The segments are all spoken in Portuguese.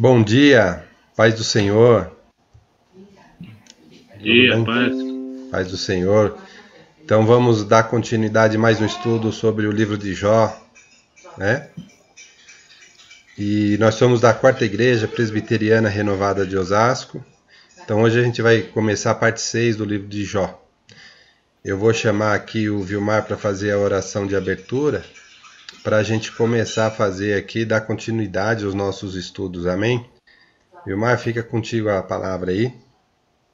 Bom dia, paz do Senhor, tudo Dia, bem? paz. Paz do Senhor. Então vamos dar continuidade a mais um estudo sobre o livro de Jó, né? E nós somos da Quarta Igreja Presbiteriana Renovada de Osasco. Então hoje a gente vai começar a parte 6 do livro de Jó. Eu vou chamar aqui o Vilmar para fazer a oração de abertura, para a gente começar a fazer aqui, dar continuidade aos nossos estudos, amém? Vilmar, fica contigo a palavra aí.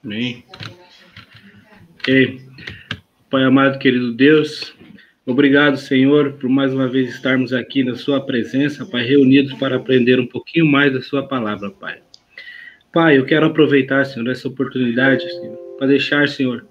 Amém. Ok. Pai amado, querido Deus, obrigado, Senhor, por mais uma vez estarmos aqui na Sua presença, Pai, reunidos para aprender um pouquinho mais da Sua palavra, Pai. Pai, eu quero aproveitar, Senhor, essa oportunidade, Senhor, para deixar, Senhor,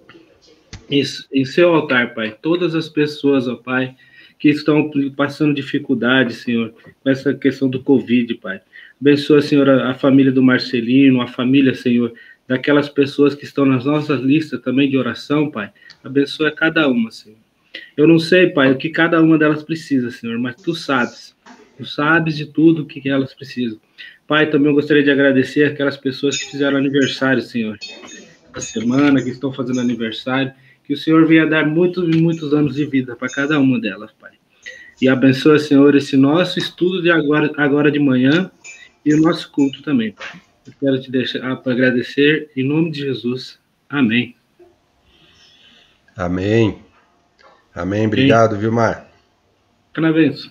em seu altar, Pai, todas as pessoas, ó Pai, que estão passando dificuldade, Senhor, com essa questão do Covid, Pai. Abençoa, Senhor, a família do Marcelino, a família, Senhor, daquelas pessoas que estão nas nossas listas também de oração, Pai. Abençoa cada uma, Senhor. Eu não sei, Pai, o que cada uma delas precisa, Senhor, mas Tu sabes. Tu sabes de tudo o que elas precisam. Pai, também eu gostaria de agradecer aquelas pessoas que fizeram aniversário, Senhor, essa semana, que estão fazendo aniversário, que o Senhor venha dar muitos e muitos anos de vida para cada uma delas, Pai. E abençoa, Senhor, esse nosso estudo de agora de manhã e o nosso culto também, Pai. Eu quero te deixar para agradecer em nome de Jesus. Amém. Amém. Amém. Amém. Obrigado, Vilmar. Parabéns.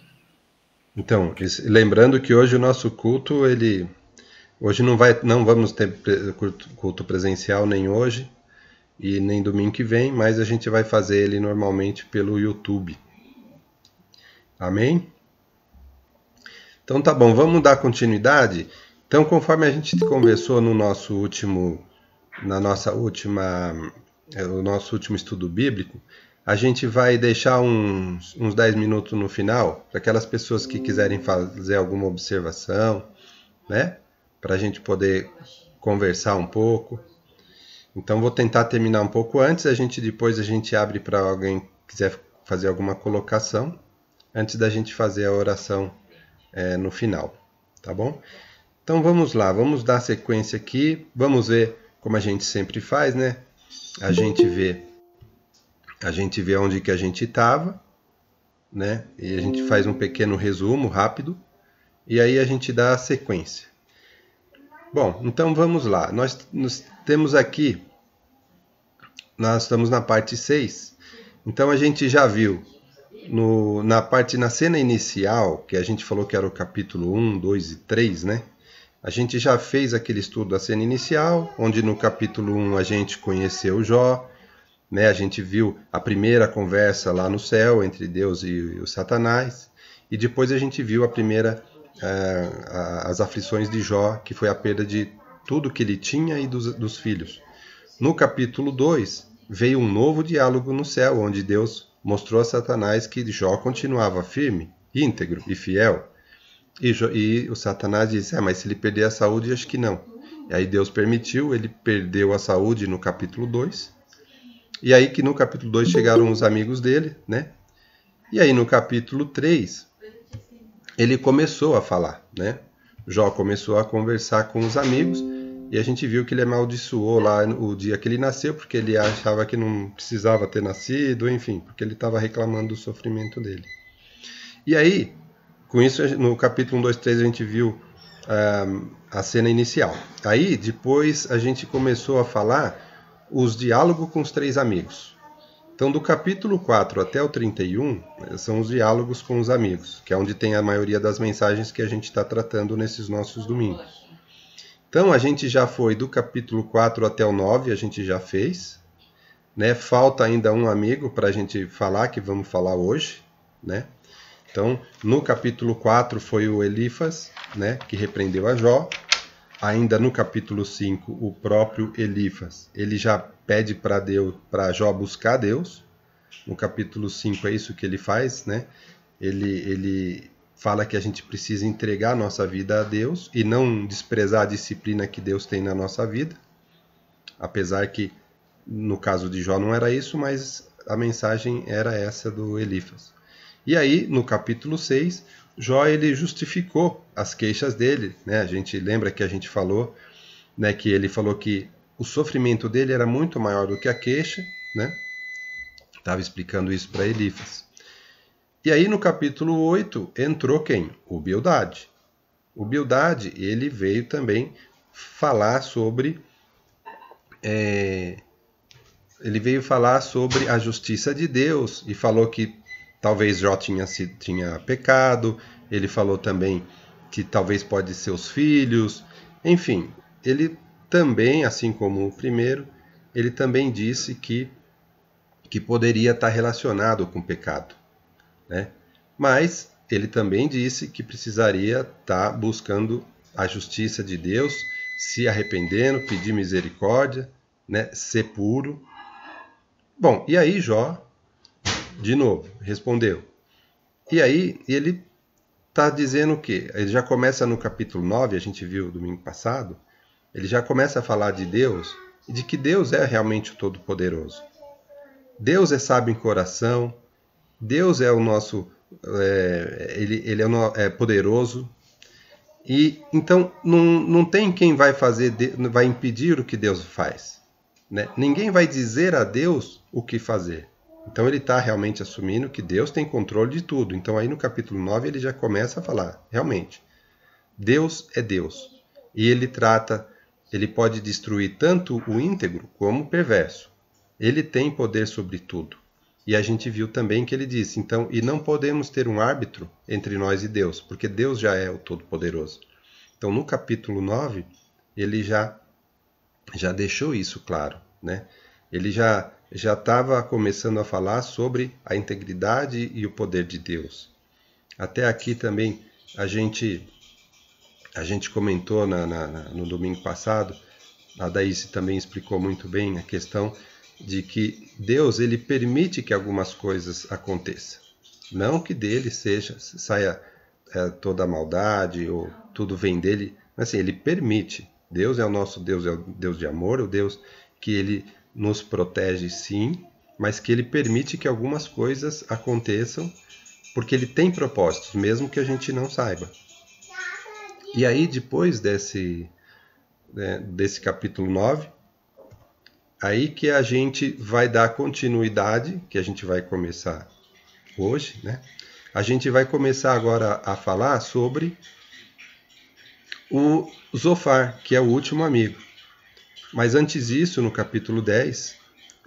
Então, lembrando que hoje o nosso culto, hoje não vamos ter culto presencial nem hoje e nem domingo que vem, mas a gente vai fazer ele normalmente pelo YouTube. Amém? Então tá bom, vamos dar continuidade. Então, conforme a gente conversou no nosso último, o nosso último estudo bíblico, a gente vai deixar uns 10 minutos no final para aquelas pessoas que quiserem fazer alguma observação, né? Para a gente poder conversar um pouco. Então vou tentar terminar um pouco antes, depois a gente abre para alguém que quiser fazer alguma colocação, antes da gente fazer a oração no final, tá bom? Então vamos lá, vamos dar sequência aqui, vamos ver como a gente sempre faz, né? A gente vê onde que a gente estava, né? E a gente faz um pequeno resumo rápido e aí a gente dá a sequência. Bom, então vamos lá. Nós temos aqui, nós estamos na parte 6. Então a gente já viu na cena inicial, que a gente falou que era o capítulo 1, 2 e 3, né? A gente já fez aquele estudo da cena inicial, onde no capítulo 1 a gente conheceu Jó, né? A gente viu a primeira conversa lá no céu entre Deus e o Satanás, e depois a gente viu as aflições de Jó, que foi a perda de tudo que ele tinha e dos filhos. No capítulo 2 veio um novo diálogo no céu, onde Deus mostrou a Satanás que Jó continuava firme, íntegro e fiel. E o Satanás disse, mas se ele perder a saúde, acho que não. E aí Deus permitiu, ele perdeu a saúde no capítulo 2. E aí que no capítulo 2 chegaram os amigos dele, né? E aí no capítulo 3, ele começou a falar, né? Jó começou a conversar com os amigos e a gente viu que ele amaldiçoou lá o dia que ele nasceu, porque ele achava que não precisava ter nascido, enfim, porque ele estava reclamando do sofrimento dele. E aí, com isso, no capítulo 1, 2, 3, a gente viu a cena inicial. Aí, depois, a gente começou a falar os diálogos com os 3 amigos. Então, do capítulo 4 até o 31, são os diálogos com os amigos, que é onde tem a maioria das mensagens que a gente está tratando nesses nossos domingos. Então, a gente já foi do capítulo 4 até o 9, a gente já fez, né? Falta ainda um amigo para a gente falar, que vamos falar hoje, né? Então, no capítulo 4 foi o Elifas, né, que repreendeu a Jó. Ainda no capítulo 5, o próprio Elifas, ele já pede para Jó buscar Deus. No capítulo 5 é isso que ele faz, né? Ele fala que a gente precisa entregar a nossa vida a Deus e não desprezar a disciplina que Deus tem na nossa vida. Apesar que no caso de Jó não era isso, mas a mensagem era essa do Elifas. E aí, no capítulo 6, Jó ele justificou as queixas dele, né? A gente lembra que a gente falou, né, que ele falou que o sofrimento dele era muito maior do que a queixa, né? Estava explicando isso para Elifas. E aí no capítulo 8 entrou quem? O Bildade. O Bildade, ele veio também falar sobre a justiça de Deus e falou que talvez Jó tinha pecado. Ele falou também que talvez pode ser os filhos. Enfim, ele também, assim como o primeiro, ele também disse que poderia estar relacionado com o pecado, né? Mas ele também disse que precisaria estar buscando a justiça de Deus, se arrependendo, pedir misericórdia, né? Ser puro. Bom, e aí Jó, de novo, respondeu. E aí ele está dizendo o quê? Ele já começa no capítulo 9, a gente viu domingo passado, ele já começa a falar de Deus e de que Deus é realmente o Todo-Poderoso. Deus é sábio em coração, Deus é o nosso, ele é poderoso, e então não tem quem vai vai impedir o que Deus faz, né? Ninguém vai dizer a Deus o que fazer. Então ele está realmente assumindo que Deus tem controle de tudo. Então aí no capítulo 9 ele já começa a falar, realmente, Deus é Deus. E ele pode destruir tanto o íntegro como o perverso. Ele tem poder sobre tudo. E a gente viu também que ele disse, então, e não podemos ter um árbitro entre nós e Deus, porque Deus já é o Todo-Poderoso. Então no capítulo 9, ele já deixou isso claro, né? Ele já estava começando a falar sobre a integridade e o poder de Deus. Até aqui também a gente comentou no domingo passado, a Daíse também explicou muito bem a questão de que Deus ele permite que algumas coisas aconteçam. Não que dele saia toda a maldade ou tudo vem dele, mas assim, ele permite. Deus é o nosso Deus, é o Deus de amor, o Deus que ele nos protege sim, mas que ele permite que algumas coisas aconteçam porque ele tem propósitos, mesmo que a gente não saiba. E aí, depois desse capítulo 9, aí que a gente vai dar continuidade, que a gente vai começar hoje, né? A gente vai começar agora a falar sobre o Zofar, que é o último amigo. Mas antes disso, no capítulo 10,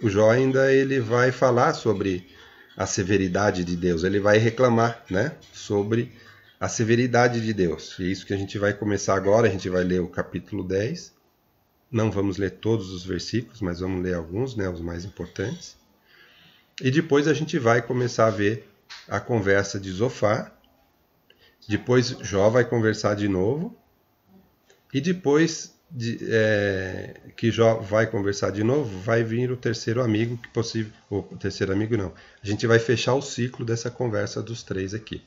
o Jó ainda ele vai falar sobre a severidade de Deus. Ele vai reclamar, né, sobre a severidade de Deus. E é isso que a gente vai começar agora. A gente vai ler o capítulo 10. Não vamos ler todos os versículos, mas vamos ler alguns, né, os mais importantes. E depois a gente vai começar a ver a conversa de Zofar. Depois Jó vai conversar de novo. E depois que Jó vai conversar de novo, vai vir o terceiro amigo, que possível. O terceiro amigo não. A gente vai fechar o ciclo dessa conversa dos três aqui.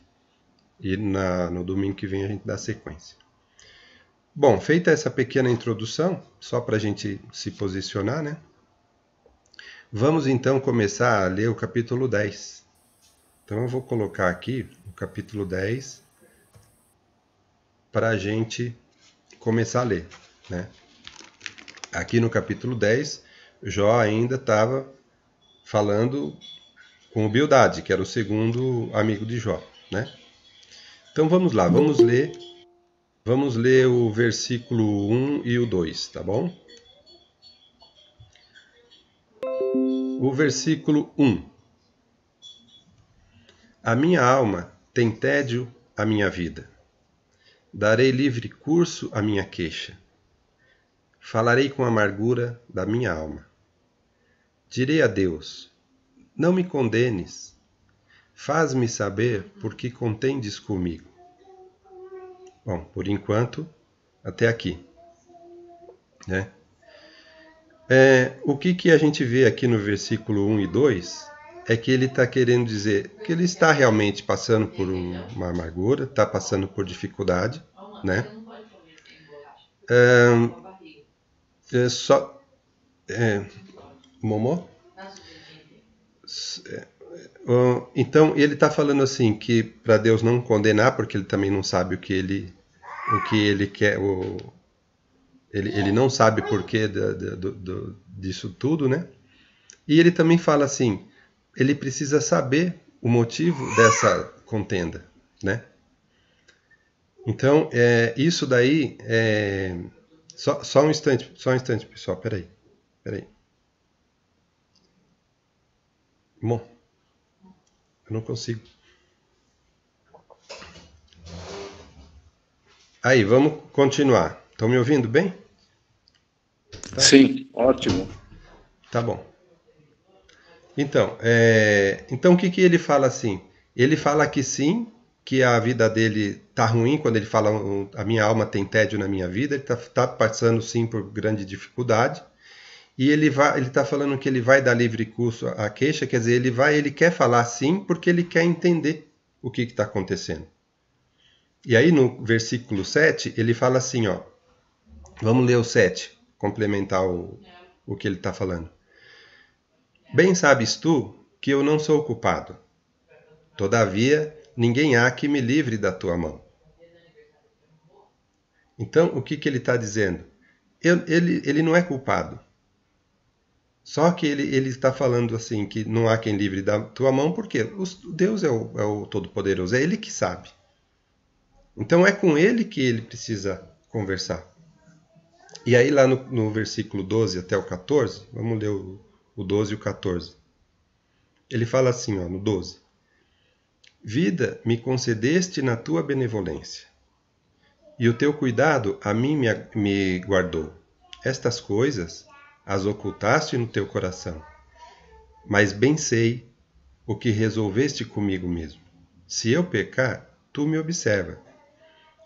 E no domingo que vem a gente dá sequência. Bom, feita essa pequena introdução, só para a gente se posicionar, né? Vamos então começar a ler o capítulo 10. Então eu vou colocar aqui o capítulo 10 para a gente começar a ler, né? Aqui no capítulo 10, Jó ainda estava falando com o Bildade, que era o segundo amigo de Jó, né? Então vamos lá, vamos ler o versículo 1 e o 2, tá bom? O versículo 1. A minha alma tem tédio à minha vida. Darei livre curso à minha queixa. Falarei com amargura da minha alma. Direi a Deus, não me condenes. Faz-me saber por que contendes comigo. Bom, por enquanto, até aqui, né? O que a gente vê aqui no versículo 1 e 2 é que ele está querendo dizer que ele está realmente passando por uma amargura, está passando por dificuldade, né? Momô? Então, ele está falando assim, que para Deus não condenar, porque ele também não sabe o que ele quer, ele não sabe o porquê disso tudo, né? E ele também fala assim, ele precisa saber o motivo dessa contenda, né? Então, isso daí só um instante, pessoal, peraí. Bom, eu não consigo. Aí, vamos continuar. Estão me ouvindo bem? Tá? Sim, ótimo. Tá bom. Então, o que ele fala assim? Ele fala que sim, que a vida dele tá ruim, quando ele fala a minha alma tem tédio na minha vida, ele tá passando sim por grande dificuldade, e ele tá falando que ele vai dar livre curso à queixa, quer dizer, ele quer falar sim porque ele quer entender o que está acontecendo. E aí no versículo 7, ele fala assim, ó, vamos ler o 7, complementar o que ele está falando. Bem sabes tu que eu não sou culpado. Todavia, ninguém há que me livre da tua mão. Então, o que ele está dizendo? Ele não é culpado. Só que ele está falando assim, que não há quem livre da tua mão, porque Deus é o Todo-Poderoso, é Ele que sabe. Então, é com Ele que ele precisa conversar. E aí, lá no versículo 12 até o 14, vamos ler o 12 e o 14. Ele fala assim, ó, no 12. Vida me concedeste na tua benevolência, e o teu cuidado a mim me guardou. Estas coisas as ocultaste no teu coração, mas bem sei o que resolveste comigo mesmo. Se eu pecar, tu me observa,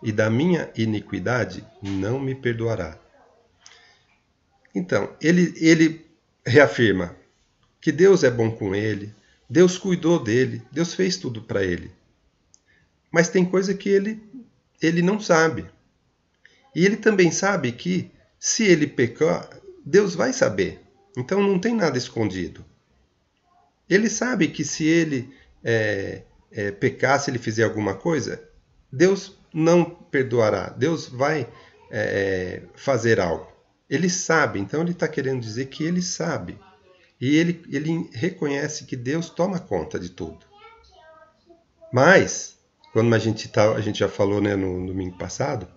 e da minha iniquidade não me perdoará. Então, ele reafirma que Deus é bom com ele, Deus cuidou dele, Deus fez tudo para ele. Mas tem coisa que ele não sabe. E ele também sabe que, se ele pecar, Deus vai saber. Então não tem nada escondido. Ele sabe que se ele pecar, se ele fizer alguma coisa, Deus não perdoará. Deus vai fazer algo. Ele sabe, então ele está querendo dizer que ele sabe. E ele reconhece que Deus toma conta de tudo. Mas, quando a gente já falou, né, no domingo passado,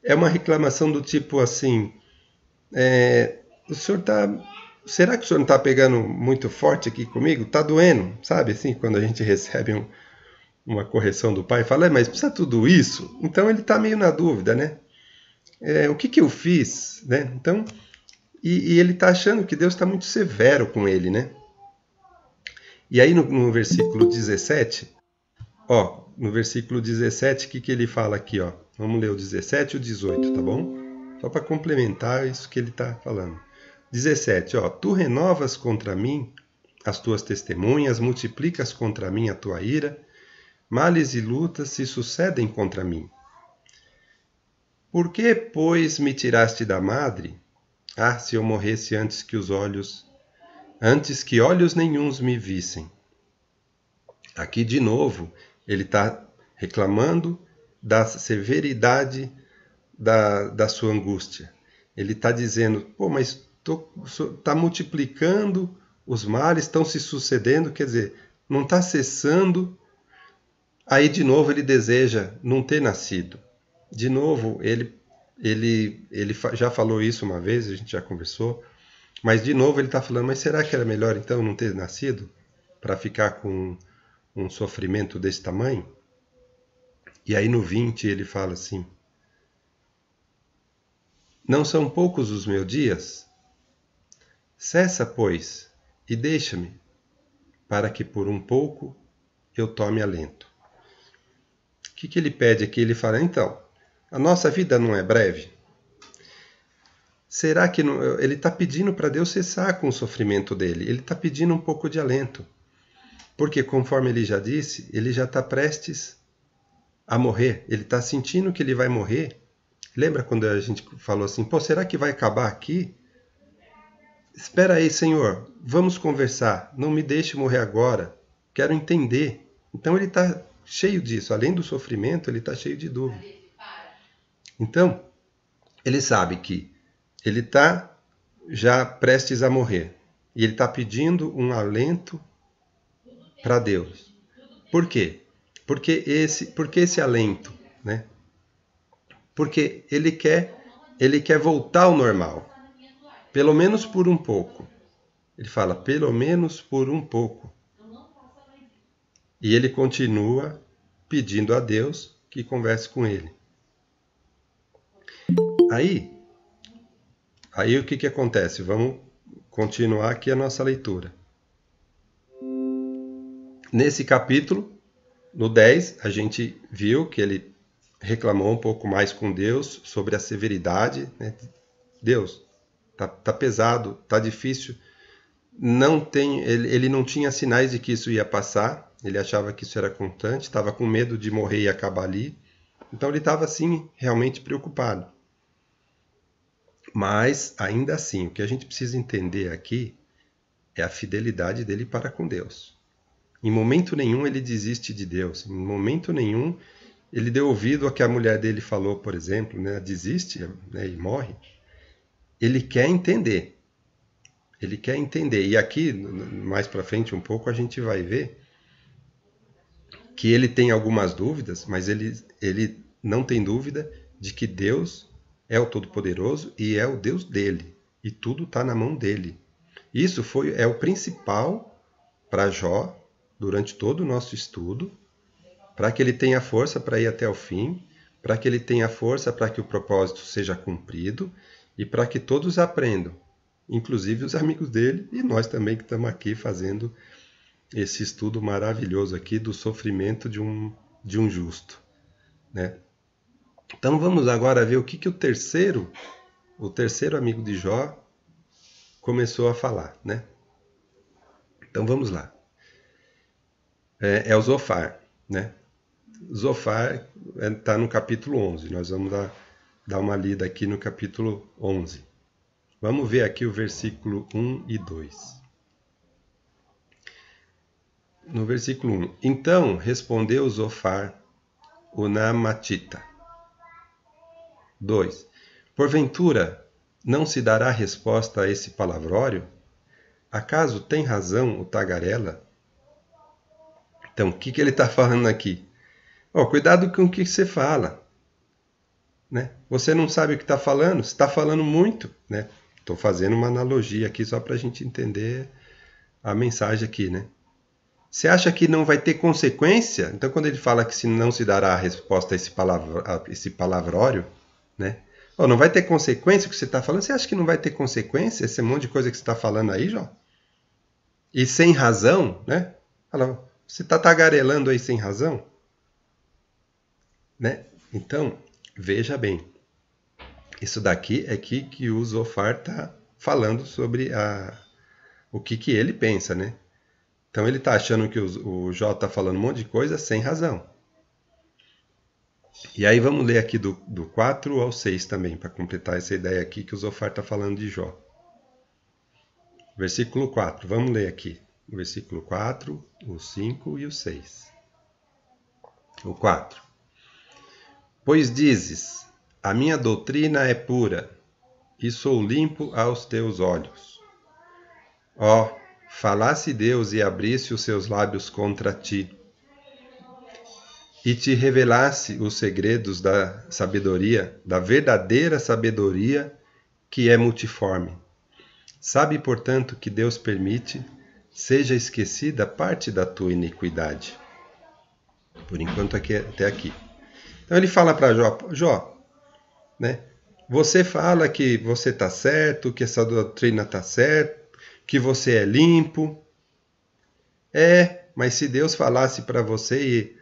é uma reclamação do tipo assim, será que o senhor não está pegando muito forte aqui comigo? Está doendo, sabe? Assim, quando a gente recebe uma correção do pai e fala, mas precisa tudo isso? Então ele está meio na dúvida, né? O que eu fiz? Né? Então, e ele está achando que Deus está muito severo com ele, né? E aí no versículo 17, no versículo 17, o que ele fala aqui, ó? Vamos ler o 17 e o 18, tá bom? Só para complementar isso que ele está falando. 17, ó. Tu renovas contra mim as tuas testemunhas, multiplicas contra mim a tua ira, males e lutas se sucedem contra mim. Por que, pois, me tiraste da madre? Ah, se eu morresse antes que olhos nenhuns me vissem. Aqui, de novo, ele está reclamando da severidade da sua angústia. Ele está dizendo, pô, mas está multiplicando, os males estão se sucedendo, quer dizer, não está cessando. Aí, de novo, ele deseja não ter nascido. De novo, ele já falou isso uma vez, a gente já conversou, mas de novo ele está falando, mas será que era melhor então não ter nascido para ficar com um sofrimento desse tamanho? E aí no 20 ele fala assim, não são poucos os meus dias? Cessa, pois, e deixa-me, para que por um pouco eu tome alento. O que ele pede aqui? Ele fala, então, a nossa vida não é breve? Será que não, ele está pedindo para Deus cessar com o sofrimento dele? Ele está pedindo um pouco de alento. Porque, conforme ele já disse, ele já está prestes a morrer. Ele está sentindo que ele vai morrer. Lembra quando a gente falou assim, pô, será que vai acabar aqui? Espera aí, Senhor, vamos conversar. Não me deixe morrer agora. quero entender. Então ele está cheio disso. Além do sofrimento, ele está cheio de dúvida. Então, ele sabe que ele está já prestes a morrer. E ele está pedindo um alento para Deus. Por quê? Porque esse alento, né? Porque ele quer voltar ao normal. Pelo menos por um pouco. Ele fala, pelo menos por um pouco. E ele continua pedindo a Deus que converse com ele. Aí o que acontece? Vamos continuar aqui a nossa leitura. Nesse capítulo, no 10, a gente viu que ele reclamou um pouco mais com Deus sobre a severidade, né? Deus, tá pesado, tá difícil. Ele não tinha sinais de que isso ia passar. Ele achava que isso era constante, estava com medo de morrer e acabar ali. Então ele estava assim realmente preocupado. Mas ainda assim, o que a gente precisa entender aqui é a fidelidade dele para com Deus. Em momento nenhum ele desiste de Deus. Em momento nenhum ele deu ouvido ao que a mulher dele falou, por exemplo, né? Desiste, né? E morre. Ele quer entender. Ele quer entender. E aqui, mais para frente um pouco, a gente vai ver que ele tem algumas dúvidas, mas ele não tem dúvida de que Deus é o Todo-Poderoso e é o Deus dele. E tudo está na mão dele. Isso é o principal para Jó, durante todo o nosso estudo, para que ele tenha força para ir até o fim, para que ele tenha força para que o propósito seja cumprido e para que todos aprendam, inclusive os amigos dele e nós também que estamos aqui fazendo esse estudo maravilhoso aqui do sofrimento de um justo, né? Então vamos agora ver o que o terceiro amigo de Jó começou a falar, né? Então vamos lá. É o Zofar, né? Zofar está no capítulo 11. Nós vamos dar uma lida aqui no capítulo 11. Vamos ver aqui o versículo 1 e 2. No versículo 1. Então respondeu Zofar, o Naamatita. 2. Porventura, não se dará resposta a esse palavrório? Acaso tem razão o tagarela? Então, o que ele está falando aqui? Cuidado com o que você fala, né? Você não sabe o que está falando, você está falando muito, né? Estou fazendo uma analogia aqui só para a gente entender a mensagem aqui, né? Você acha que não vai ter consequência? Então, quando ele fala que não se dará a resposta a esse palavrório, né? Não vai ter consequência o que você está falando? Você acha que não vai ter consequência esse monte de coisa que você está falando aí, Jó? E sem razão, né? Fala, você está tagarelando aí sem razão? Né? Então, veja bem. Isso daqui é que o Zofar está falando sobre o que ele pensa, né? Então ele está achando que o Jó está falando um monte de coisa sem razão. E aí vamos ler aqui do 4 ao 6 também, para completar essa ideia aqui que o Zofar está falando de Jó. Versículo 4, vamos ler aqui. O versículo 4, o 5 e o 6. O 4. Pois dizes, a minha doutrina é pura, e sou limpo aos teus olhos. Falasse Deus e abrisse os seus lábios contra ti, e te revelasse os segredos da sabedoria, da verdadeira sabedoria que é multiforme. Sabe, portanto, que Deus permite, seja esquecida parte da tua iniquidade. Por enquanto, até aqui. Então ele fala para Jó, né? Você fala que você está certo, que essa doutrina está certa, que você é limpo. Mas se Deus falasse para você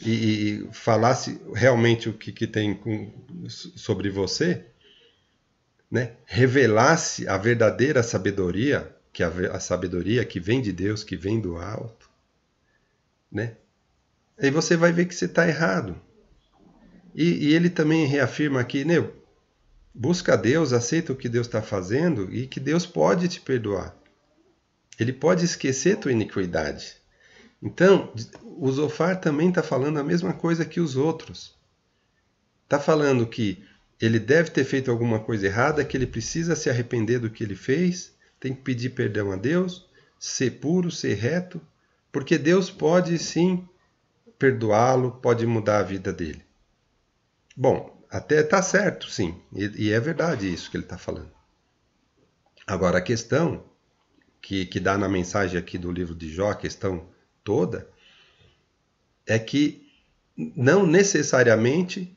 e falasse realmente o que tem sobre você, né? Revelasse a verdadeira sabedoria, que a sabedoria que vem de Deus, que vem do alto, né? Aí você vai ver que você está errado. E ele também reafirma aqui, né? Busca Deus, aceita o que Deus está fazendo e que Deus pode te perdoar. Ele pode esquecer tua iniquidade. Então, o Zofar também está falando a mesma coisa que os outros. Está falando que ele deve ter feito alguma coisa errada, que ele precisa se arrepender do que ele fez, tem que pedir perdão a Deus, ser puro, ser reto, porque Deus pode sim perdoá-lo, pode mudar a vida dele. Bom, até está certo, sim, e é verdade isso que ele está falando. Agora, a questão que dá na mensagem aqui do livro de Jó, a questão toda, é que não necessariamente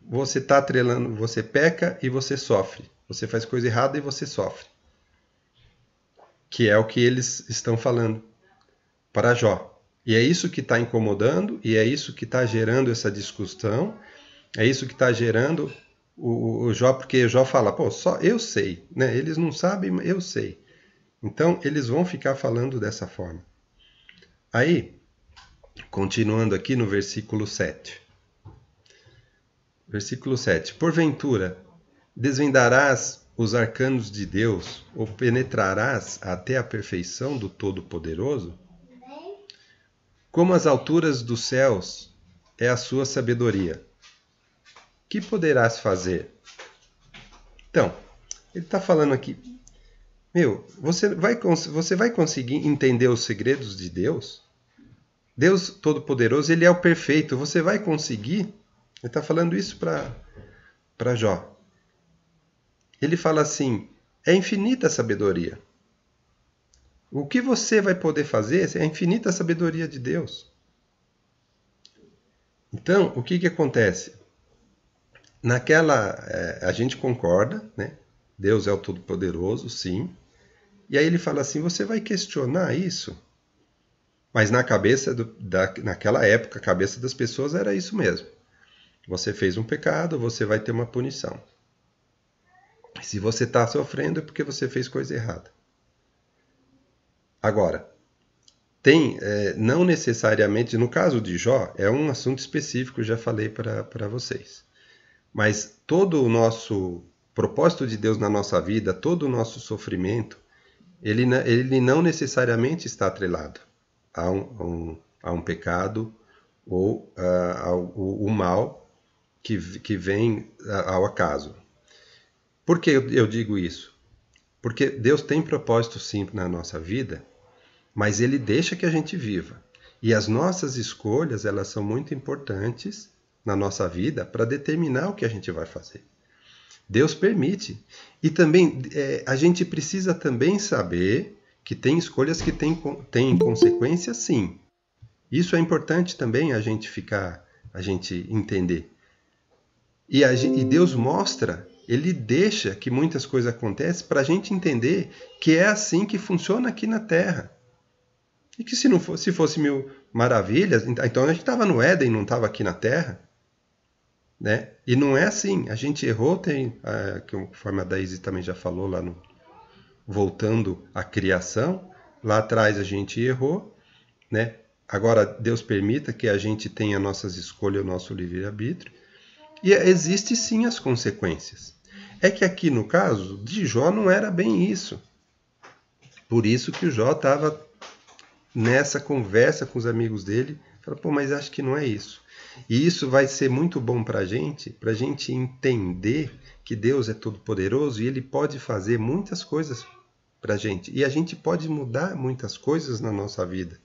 você está atrelando, você peca e você sofre. Você faz coisa errada e você sofre. Que é o que eles estão falando para Jó. E é isso que está incomodando, e é isso que está gerando essa discussão, é isso que está gerando o Jó, porque Jó fala, pô, só eu sei, né? Eles não sabem, mas eu sei. Então, eles vão ficar falando dessa forma. Aí, continuando aqui no versículo 7. Versículo 7. Porventura, desvendarás os arcanos de Deus, ou penetrarás até a perfeição do Todo-Poderoso? Como as alturas dos céus é a sua sabedoria. Que poderás fazer? Então, ele está falando aqui, você vai conseguir entender os segredos de Deus? Deus Todo-Poderoso, ele é o perfeito, você vai conseguir? Ele está falando isso para Jó. Ele fala assim, é infinita a sabedoria. O que você vai poder fazer é a infinita sabedoria de Deus. Então, o que acontece? A gente concorda, né? Deus é o Todo-Poderoso, sim. E aí ele fala assim, você vai questionar isso? Mas naquela época, a cabeça das pessoas era isso mesmo. Você fez um pecado, você vai ter uma punição. Se você está sofrendo é porque você fez coisa errada. Agora, não necessariamente, no caso de Jó, é um assunto específico, já falei para vocês. Mas todo o nosso propósito de Deus na nossa vida, todo o nosso sofrimento, ele não necessariamente está atrelado a um pecado ou ao mal que vem ao acaso. Por que eu digo isso? Porque Deus tem propósito sim na nossa vida, mas Ele deixa que a gente viva. E as nossas escolhas, elas são muito importantes na nossa vida para determinar o que a gente vai fazer. Deus permite. E também a gente precisa também saber que tem escolhas que têm consequências, sim. Isso é importante também a gente entender. E Deus mostra, Ele deixa que muitas coisas aconteçam para a gente entender que é assim que funciona aqui na Terra. E que se fosse mil maravilhas, então a gente estava no Éden, não estava aqui na Terra. Né? E não é assim. A gente errou, conforme a Daisy também já falou lá voltando à criação, lá atrás a gente errou, né? Agora Deus permita que a gente tenha nossas escolhas, o nosso livre-arbítrio, e existe sim as consequências. É que aqui no caso de Jó não era bem isso. Por isso que o Jó estava nessa conversa com os amigos dele, falou, pô, mas acho que não é isso. E isso vai ser muito bom para a gente entender que Deus é todo-poderoso e Ele pode fazer muitas coisas para a gente. E a gente pode mudar muitas coisas na nossa vida.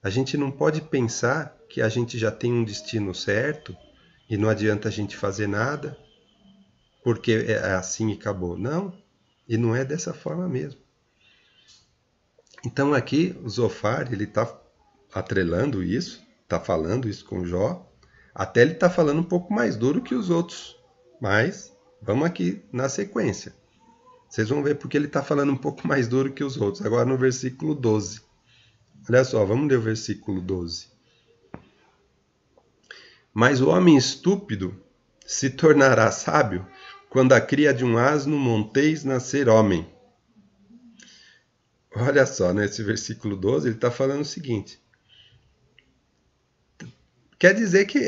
A gente não pode pensar que a gente já tem um destino certo e não adianta a gente fazer nada porque é assim e acabou. Não, e não é dessa forma mesmo. Então aqui o Zofar, ele está atrelando isso, está falando isso com Jó, até ele está falando um pouco mais duro que os outros, mas vamos aqui na sequência. Vocês vão ver porque ele está falando um pouco mais duro que os outros. Agora no versículo 12. Olha só, vamos ler o versículo 12. Mas o homem estúpido se tornará sábio quando a cria de um asno monteis nascer homem. Olha só, nesse versículo 12 ele está falando o seguinte. Quer dizer que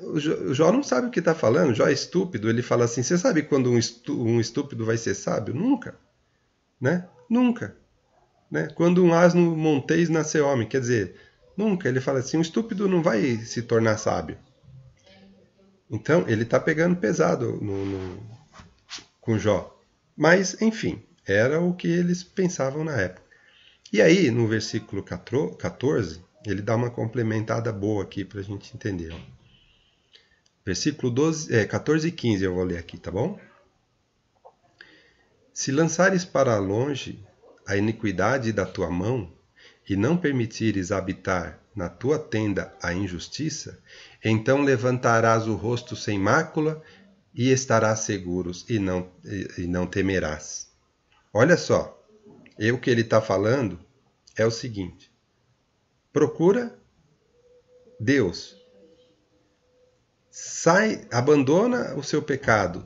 o Jó não sabe o que está falando, Jó é estúpido. Ele fala assim, você sabe quando um estúpido vai ser sábio? Nunca. Né? Nunca. né? Quando um asno monteis nascer homem. Quer dizer, nunca. Ele fala assim, um estúpido não vai se tornar sábio. Então, ele está pegando pesado com Jó. Mas, enfim, era o que eles pensavam na época. E aí, no versículo 14, ele dá uma complementada boa aqui para a gente entender. Ó. Versículo 14 e 15 eu vou ler aqui, tá bom? Se lançares para longe a iniquidade da tua mão, e não permitires habitar na tua tenda a injustiça, então levantarás o rosto sem mácula e estarás seguros e não temerás. Olha só, o que ele está falando é o seguinte: procura Deus, abandona o seu pecado,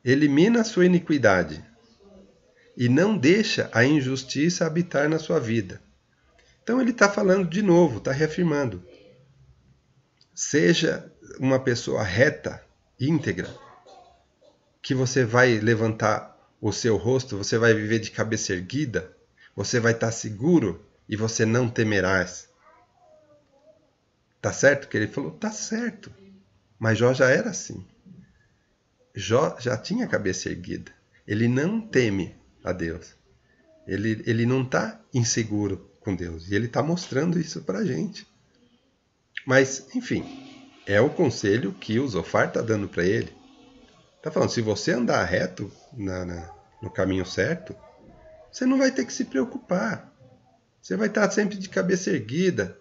elimina a sua iniquidade e não deixa a injustiça habitar na sua vida. Então ele está falando de novo, está reafirmando. Seja uma pessoa reta, íntegra, que você vai levantar o seu rosto, você vai viver de cabeça erguida, você vai estar seguro e você não temerás. Tá certo que ele falou? Tá certo. Mas Jó já era assim. Jó já tinha a cabeça erguida. Ele não teme a Deus. Ele não está inseguro com Deus. E ele está mostrando isso para a gente. Mas, enfim, é o conselho que o Zofar está dando para ele. Está falando, se você andar reto no caminho certo, você não vai ter que se preocupar. Você vai estar sempre de cabeça erguida.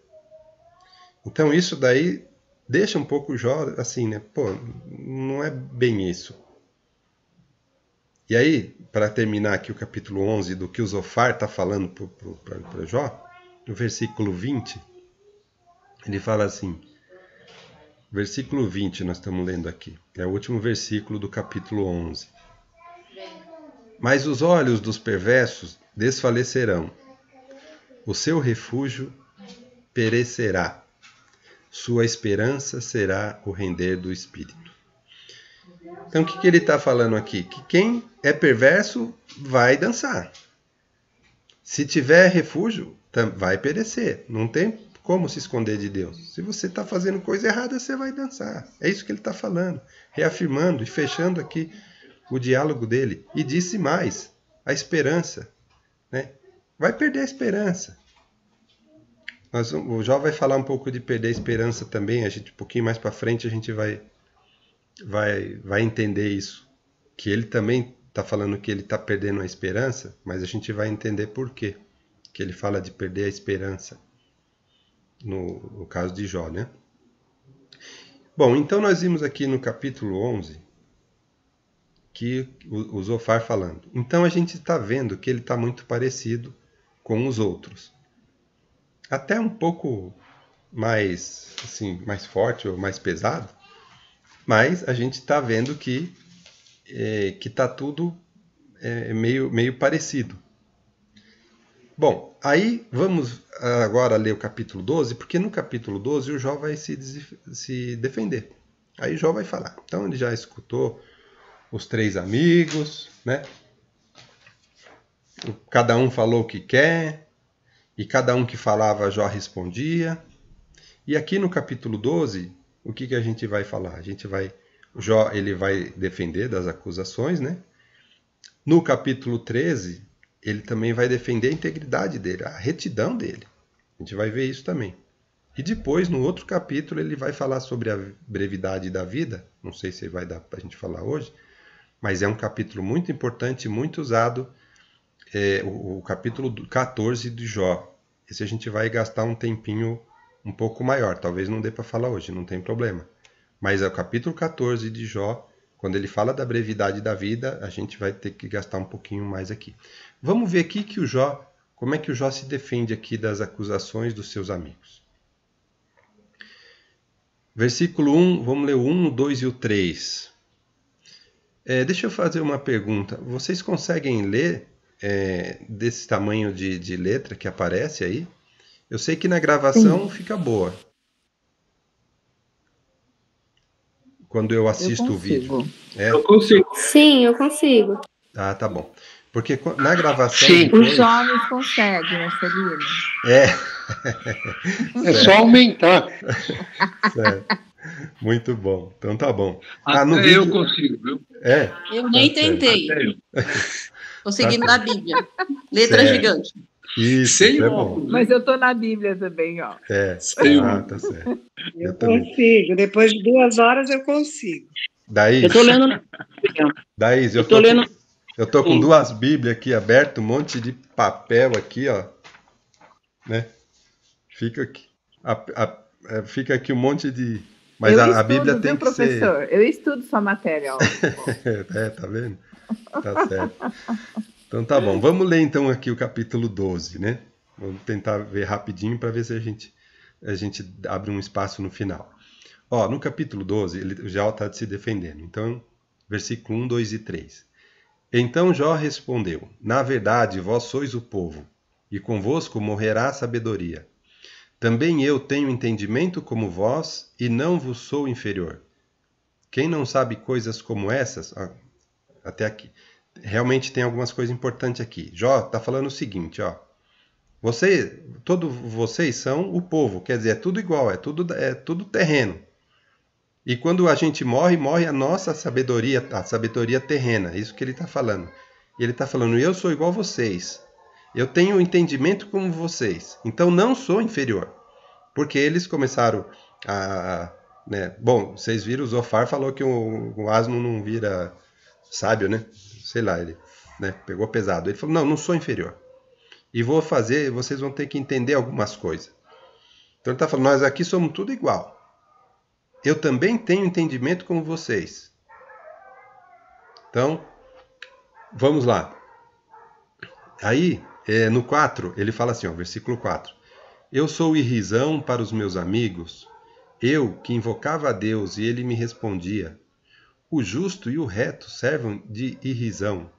Então isso daí deixa um pouco o Jó assim, né? Pô, não é bem isso. E aí, para terminar aqui o capítulo 11 do que o Zofar está falando para Jó, no versículo 20, ele fala assim, versículo 20 nós estamos lendo aqui, é o último versículo do capítulo 11. Mas os olhos dos perversos desfalecerão, o seu refúgio perecerá, sua esperança será o render do espírito. Então o que ele está falando aqui? Que quem é perverso vai dançar. Se tiver refúgio, vai perecer. Não tem como se esconder de Deus. Se você está fazendo coisa errada, você vai dançar. É isso que ele está falando, reafirmando e fechando aqui o diálogo dele. E disse mais, a esperança, né? Vai perder a esperança. O Jó vai falar um pouco de perder a esperança também. Um pouquinho mais para frente a gente vai entender isso. Que ele também está falando que ele está perdendo a esperança, mas a gente vai entender por quê. Que ele fala de perder a esperança. No caso de Jó, né? Bom, então nós vimos aqui no capítulo 11 que o Zofar falando. Então a gente está vendo que ele está muito parecido com os outros. Até um pouco mais, assim, mais forte ou mais pesado, mas a gente está vendo que está tudo meio parecido. Bom, aí vamos agora ler o capítulo 12, porque no capítulo 12 o Jó vai se defender. Aí Jó vai falar. Então ele já escutou os 3 amigos, né? Cada um falou o que quer, e cada um que falava Jó respondia. E aqui no capítulo 12, o que a gente vai falar? O Jó ele vai defender das acusações, né? No capítulo 13, ele também vai defender a integridade dele, a retidão dele. A gente vai ver isso também. E depois, no outro capítulo, ele vai falar sobre a brevidade da vida. Não sei se vai dar para a gente falar hoje, mas é um capítulo muito importante, muito usado, o capítulo 14 de Jó. Esse a gente vai gastar um tempinho um pouco maior. Talvez não dê para falar hoje, não tem problema. Mas é o capítulo 14 de Jó. Quando ele fala da brevidade da vida, a gente vai ter que gastar um pouquinho mais aqui. Vamos ver aqui como é que o Jó se defende aqui das acusações dos seus amigos. Versículo 1, vamos ler o 1, o 2 e o 3. Deixa eu fazer uma pergunta. Vocês conseguem ler desse tamanho de letra que aparece aí? Eu sei que na gravação fica boa. Quando eu assisto o vídeo. Eu consigo. Sim, eu consigo. Ah, tá bom. Porque na gravação... Sim. Depois, Os homens conseguem, Marcelino. É só aumentar. Certo. Muito bom. Então tá bom. Até no vídeo... eu consigo, viu? Eu nem tentei. Até eu. Tô seguindo Tá na Bíblia. Letra certo. gigante. Isso Sem é bom. óculos. Mas eu tô na Bíblia também, ó. Sem Tá certo. Eu também. consigo. Depois de 2 horas eu consigo. Daí, Eu tô lendo na Bíblia. Daís, Eu tô lendo. eu tô com 2 Bíblias aqui abertas, um monte de papel aqui, ó. Né? Fica aqui. Fica aqui um monte de... Mas a Bíblia tem viu, que professor? ser... Eu estudo sua matéria, ó. Tá vendo? Tá certo. Então tá bom. Vamos ler então aqui o capítulo 12, né? Vamos tentar ver rapidinho para ver se a gente abre um espaço no final. Ó, no capítulo 12, ele já está se defendendo. Então, versículo 1, 2 e 3. Então Jó respondeu: Na verdade, vós sois o povo, e convosco morrerá a sabedoria. Também eu tenho entendimento como vós, e não vos sou inferior. Quem não sabe coisas como essas... até aqui. Realmente tem algumas coisas importantes aqui. Jó está falando o seguinte, ó. Todos vocês são o povo, quer dizer, é tudo igual, é tudo terreno. E quando a gente morre a nossa sabedoria, a sabedoria terrena, é isso que ele está falando. E ele está falando, eu sou igual a vocês. Eu tenho entendimento como vocês, então não sou inferior. Porque eles começaram a... né? Bom, vocês viram, o Zofar falou que o asno não vira sábio, né? Sei lá, ele, né, pegou pesado. Ele falou, não sou inferior. E vou fazer, vocês vão ter que entender algumas coisas. Então ele está falando, nós aqui somos tudo igual. Eu também tenho entendimento como vocês. Então, vamos lá. Aí, no 4, ele fala assim, ó, versículo 4. Eu sou irrisão para os meus amigos, eu que invocava a Deus e ele me respondia. O justo e o reto servem de irrisão.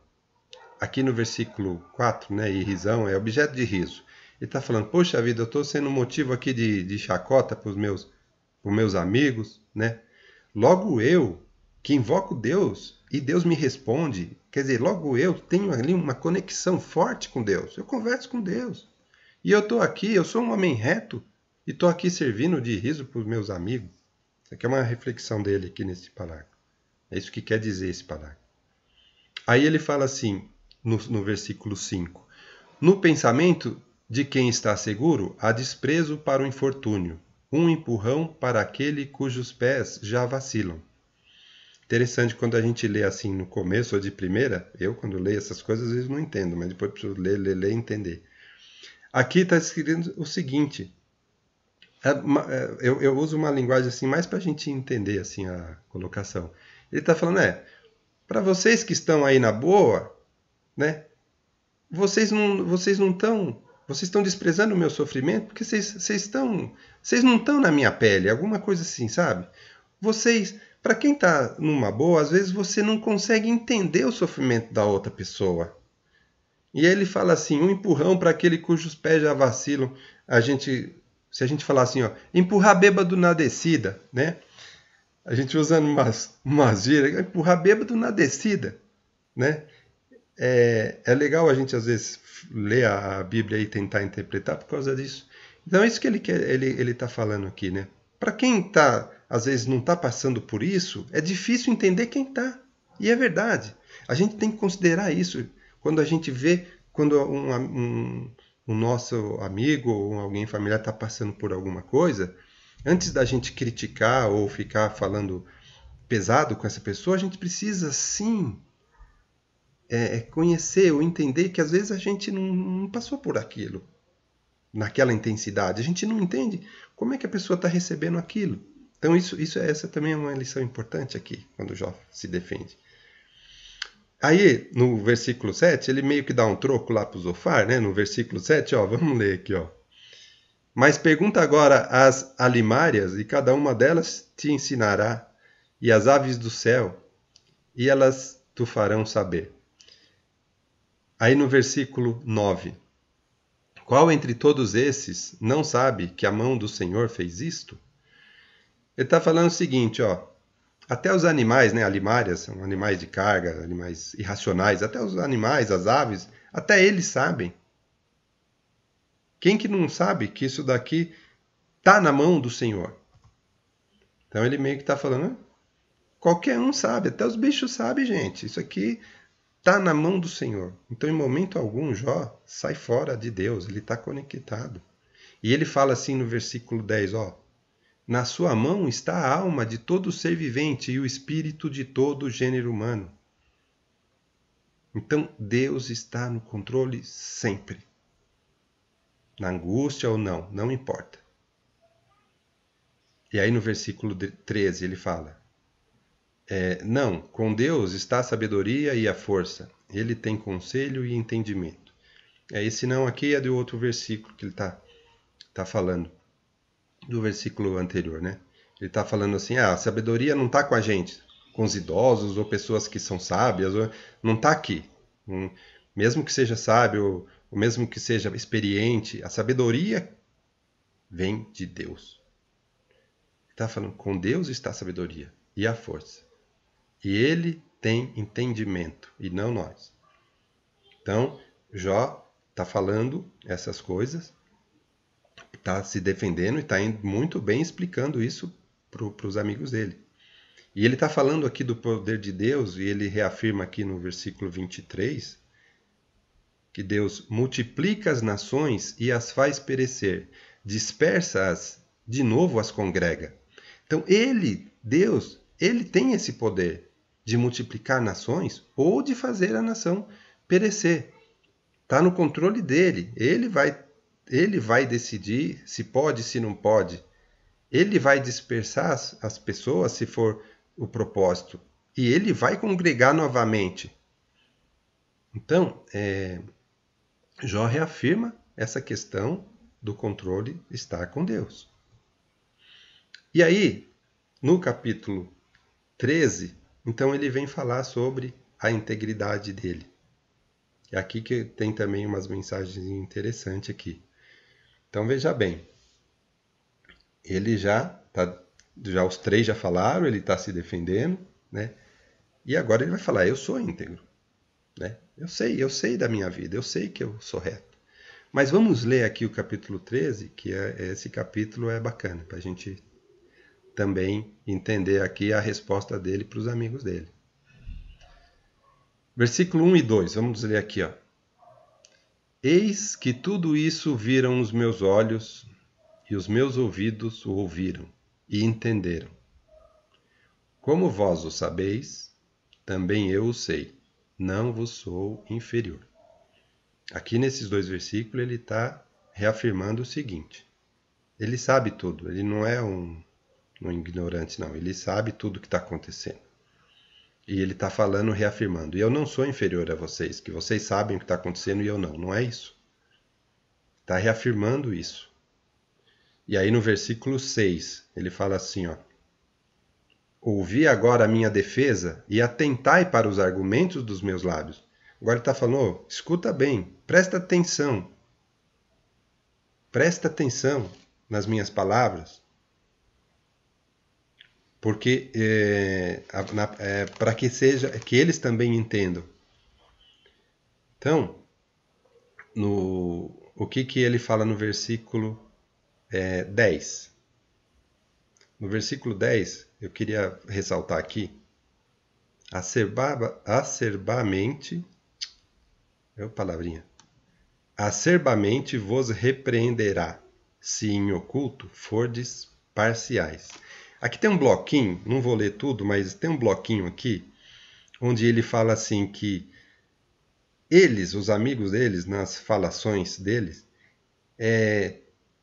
Aqui no versículo 4, né, irrisão é objeto de riso. Ele está falando, poxa vida, eu estou sendo motivo aqui de chacota para os meus amigos, né? Logo eu, que invoco Deus e Deus me responde, quer dizer, logo eu tenho ali uma conexão forte com Deus. Eu converso com Deus. E eu estou aqui, eu sou um homem reto e estou aqui servindo de riso para os meus amigos. Isso aqui é uma reflexão dele aqui nesse parágrafo. É isso que quer dizer esse parágrafo. Aí ele fala assim, no versículo 5. No pensamento de quem está seguro, há desprezo para o infortúnio, um empurrão para aquele cujos pés já vacilam. Interessante quando a gente lê assim no começo ou de primeira, eu quando leio essas coisas às vezes não entendo, mas depois preciso ler e entender. Aqui está escrito o seguinte, eu uso uma linguagem assim mais para a gente entender assim a colocação. Ele está falando, para vocês que estão aí na boa, né? Vocês estão desprezando o meu sofrimento porque vocês não estão na minha pele, alguma coisa assim, sabe? Para quem está numa boa, às vezes você não consegue entender o sofrimento da outra pessoa. E aí ele fala assim, um empurrão para aquele cujos pés já vacilam. Se a gente falar assim, ó, empurrar bêbado na descida, né? A gente usando umas gírias, empurrar bêbado na descida, né? É legal a gente às vezes ler a Bíblia e tentar interpretar por causa disso. Então é isso que ele está falando aqui, né? Para quem às vezes não está passando por isso, é difícil entender quem está. E é verdade. A gente tem que considerar isso. Quando a gente vê, quando um nosso amigo ou alguém familiar está passando por alguma coisa, antes da gente criticar ou ficar falando pesado com essa pessoa, a gente precisa sim conhecer ou entender que às vezes a gente não passou por aquilo, naquela intensidade. A gente não entende como é que a pessoa está recebendo aquilo. Então essa também é uma lição importante aqui, quando o Jó se defende. Aí, no versículo 7, ele meio que dá um troco lá para o Zofar, né? No versículo 7, ó, vamos ler aqui, ó. Mas pergunta agora às alimárias, e cada uma delas te ensinará, e as aves do céu, e elas tu farão saber. Aí no versículo 9. Qual entre todos esses não sabe que a mão do Senhor fez isto? Ele está falando o seguinte, ó. Até os animais, né, alimárias, são animais de carga, animais irracionais, até os animais, as aves, até eles sabem. Quem que não sabe que isso daqui está na mão do Senhor? Então ele meio que está falando, qualquer um sabe, até os bichos sabem, gente. Isso aqui está na mão do Senhor. Então, em momento algum, Jó sai fora de Deus, ele está conectado. E ele fala assim no versículo 10, na sua mão está a alma de todo ser vivente e o espírito de todo o gênero humano. Então, Deus está no controle sempre. Na angústia ou não, não importa. E aí no versículo 13 ele fala, não, com Deus está a sabedoria e a força. Ele tem conselho e entendimento. Esse não aqui é do outro versículo que ele está falando. Do versículo anterior, né? Ele está falando assim, a sabedoria não está com a gente, com os idosos ou pessoas que são sábias, não está aqui. Mesmo que seja sábio, ou mesmo que seja experiente, a sabedoria vem de Deus. Está falando, com Deus está a sabedoria e a força. E ele tem entendimento, e não nós. Então, Jó está falando essas coisas, está se defendendo e está muito bem explicando isso para os amigos dele. E ele está falando aqui do poder de Deus, e ele reafirma aqui no versículo 23, que Deus multiplica as nações e as faz perecer, dispersa-as, de novo as congrega. Então Deus, ele tem esse poder de multiplicar nações ou de fazer a nação perecer. Está no controle dele. Ele vai decidir se pode, se não pode. Ele vai dispersar as pessoas, se for o propósito. E ele vai congregar novamente. Então, Jó reafirma essa questão do controle estar com Deus. E aí, no capítulo 13, então ele vem falar sobre a integridade dele. É aqui que tem também umas mensagens interessantes aqui. Então veja bem, ele já os três já falaram, ele está se defendendo, né? E agora ele vai falar, eu sou íntegro, né? Eu sei da minha vida, eu sei que eu sou reto. Mas vamos ler aqui o capítulo 13, que esse capítulo é bacana, para a gente também entender aqui a resposta dele para os amigos dele. Versículo 1 e 2, vamos ler aqui, Eis que tudo isso viram os meus olhos, e os meus ouvidos o ouviram, e entenderam. Como vós o sabeis, também eu o sei, não vos sou inferior. Aqui nesses dois versículos ele está reafirmando o seguinte, ele sabe tudo, ele não é um ignorante não, ele sabe tudo o que está acontecendo. E ele está falando, reafirmando, e eu não sou inferior a vocês, que vocês sabem o que está acontecendo e eu não é isso. Está reafirmando isso. E aí no versículo 6, ele fala assim, ouvi agora a minha defesa e atentai para os argumentos dos meus lábios. Agora ele está falando, escuta bem, presta atenção nas minhas palavras, porque para que eles também entendam. Então, o que ele fala no versículo 10? No versículo 10, eu queria ressaltar aqui, acerbamente vos repreenderá, se em oculto fordes parciais. Aqui tem um bloquinho, não vou ler tudo, mas tem um bloquinho aqui, onde ele fala assim que eles, os amigos deles, nas falações deles,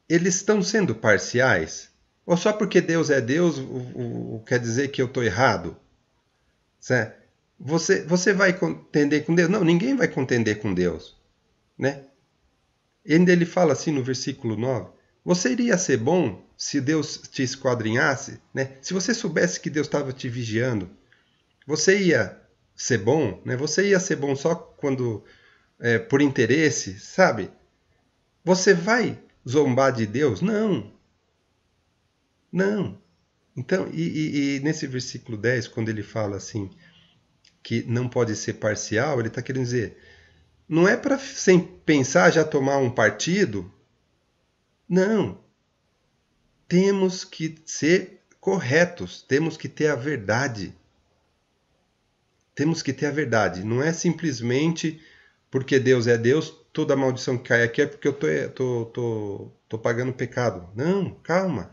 eles estão sendo parciais? Ou só porque Deus é Deus, quer dizer que eu estou errado? Certo? Você vai contender com Deus? Não, ninguém vai contender com Deus. Né? Ele fala assim no versículo 9, você iria ser bom se Deus te esquadrinhasse? Né? Se você soubesse que Deus estava te vigiando, você ia ser bom? Né? Você ia ser bom só quando por interesse, sabe? Você vai zombar de Deus? Não. Então, e nesse versículo 10, quando ele fala assim, que não pode ser parcial, ele está querendo dizer, não é para sem pensar já tomar um partido. Não. Temos que ser corretos, temos que ter a verdade. Temos que ter a verdade. Não é simplesmente porque Deus é Deus, toda maldição que cai aqui é porque eu tô pagando pecado. Não, calma.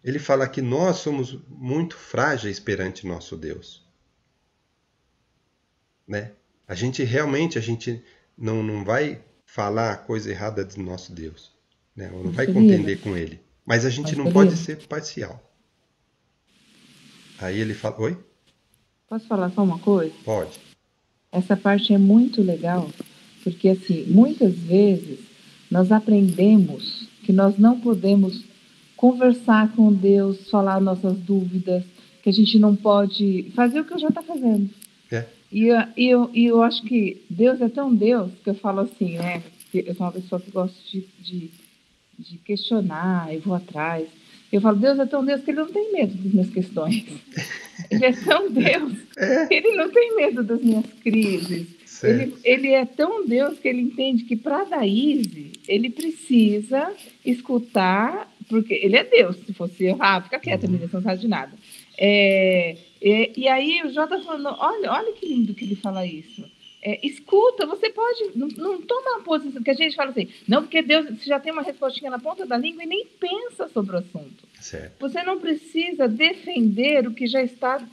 Ele fala que nós somos muito frágeis perante nosso Deus. Né? A gente não vai falar a coisa errada do nosso Deus. Né? Ou não vai contender com ele. Mas a gente não pode ser parcial. Aí ele fala... Oi? Posso falar só uma coisa? Pode. Essa parte é muito legal, porque assim, muitas vezes nós aprendemos que nós não podemos conversar com Deus, falar nossas dúvidas, que a gente não pode fazer o que eu já está fazendo. É. E eu acho que Deus é tão Deus, que eu falo assim, né? Eu sou uma pessoa que gosta de questionar, eu vou atrás. Eu falo, Deus é tão Deus que ele não tem medo das minhas questões. Ele é tão Deus, ele não tem medo das minhas crises. Ele é tão Deus que ele entende que para dar easy, ele precisa escutar, porque ele é Deus. Se fosse eu, fica quieta, menina, você não sabe de nada. E aí o Jota falando, olha que lindo que ele fala isso. Escuta, você pode, não toma uma posição, que a gente fala assim, não, porque Deus, você já tem uma respostinha na ponta da língua e nem pensa sobre o assunto. Certo. Você não precisa defender o que já está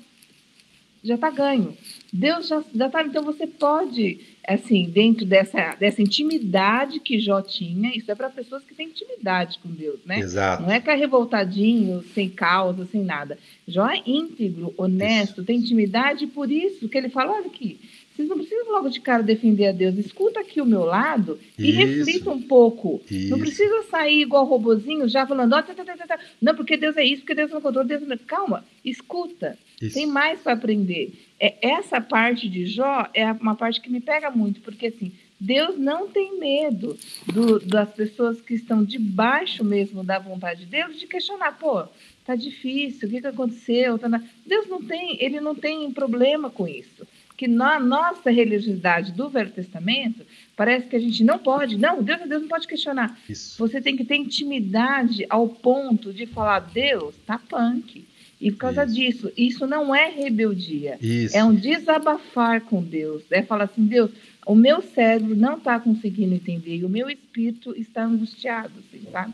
ganho. Deus já está, então você pode, assim, dentro dessa intimidade que Jó tinha, isso é para pessoas que têm intimidade com Deus, né? Exato. Não é que é revoltadinho, sem causa, sem nada. Jó é íntegro, honesto, tem intimidade, e por isso que ele fala, olha aqui, vocês não precisam logo de cara defender a Deus. Escuta aqui o meu lado e reflita um pouco. Isso. Não precisa sair igual robozinho já falando, não, porque Deus é isso, porque Deus é o controle, Deus é... Calma, escuta. Isso. Tem mais para aprender. Essa parte de Jó é uma parte que me pega muito, porque assim, Deus não tem medo das pessoas que estão debaixo mesmo da vontade de Deus de questionar, pô, tá difícil, o que aconteceu? Deus ele não tem problema com isso. Que na nossa religiosidade do Velho Testamento, parece que a gente não pode, não, Deus não pode questionar. Isso. Você tem que ter intimidade ao ponto de falar, Deus, tá punk. E por causa disso, isso não é rebeldia. Isso. É um desabafar com Deus. É falar assim, Deus, o meu cérebro não está conseguindo entender e o meu espírito está angustiado, assim, sabe?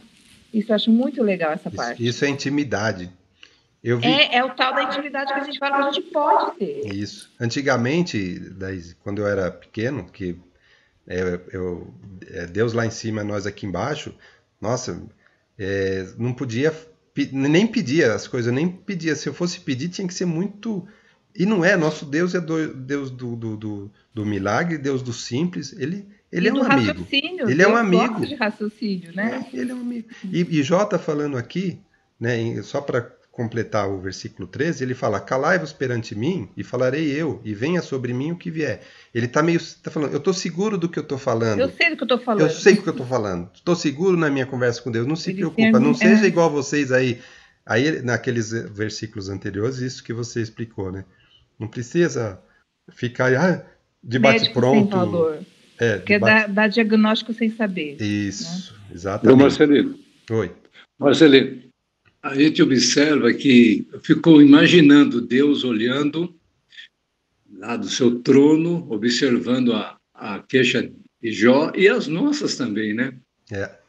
Isso eu acho muito legal, essa parte. Isso é intimidade. É o tal da intimidade que a gente fala que a gente pode ter. Isso. Antigamente, quando eu era pequeno, que Deus lá em cima, nós aqui embaixo, nossa, não podia, nem pedia as coisas, nem pedia. Se eu fosse pedir, tinha que ser muito... E não é, nosso Deus é Deus do milagre, Deus do simples, ele é um amigo. Ele é um amigo. Gosta de raciocínio, né? Ele é um amigo. E Jó está falando aqui, né, só para completar o versículo 13, ele fala, calai-vos perante mim e falarei eu, e venha sobre mim o que vier. Ele está falando, eu estou seguro do que eu estou falando. Eu sei do que eu estou falando. Eu sei do que eu estou falando. Estou seguro na minha conversa com Deus, não se preocupa, não seja igual vocês aí. Aí, naqueles versículos anteriores, isso que você explicou, né? Não precisa ficar de bate-pronto. Sem valor. Porque dá diagnóstico sem saber. Isso, né? Exatamente. Ô, Marcelino. Oi. Marcelino, a gente observa que ficou imaginando Deus olhando lá do seu trono, observando a queixa de Jó e as nossas também, né?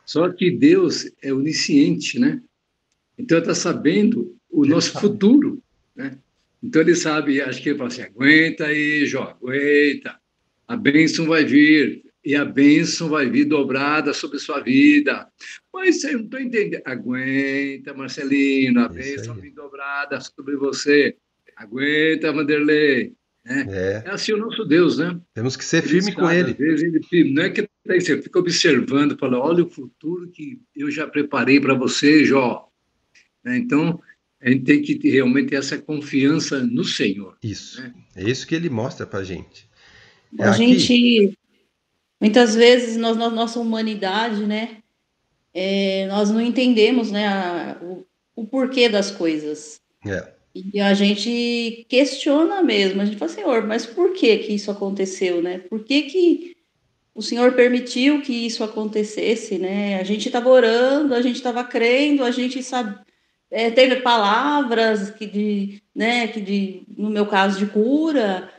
Só que Deus é onisciente, né? Então ele está sabendo o nosso futuro, né? Então ele sabe, acho que ele fala assim, aguenta aí, Jó, aguenta, a bênção vai vir, e a bênção vai vir dobrada sobre sua vida. Mas eu não estou entendendo. Aguenta, Marcelino, a bênção vai vir dobrada sobre você. Aguenta, Vanderlei. Né? É assim o nosso Deus, né? Temos que ser firme com ele. Às vezes ele não é que você fica observando, fala, olha o futuro que eu já preparei para você, Jó. Então, a gente tem que realmente ter essa confiança no Senhor. Isso. Né? É isso que ele mostra para a gente. A gente, muitas vezes, nossa humanidade, né, nós não entendemos, né, o porquê das coisas. É. E a gente questiona mesmo, a gente fala, Senhor, mas por que que isso aconteceu, né? Por que que o Senhor permitiu que isso acontecesse, né? A gente estava orando, a gente estava crendo, a gente sabe, teve palavras no meu caso, de cura,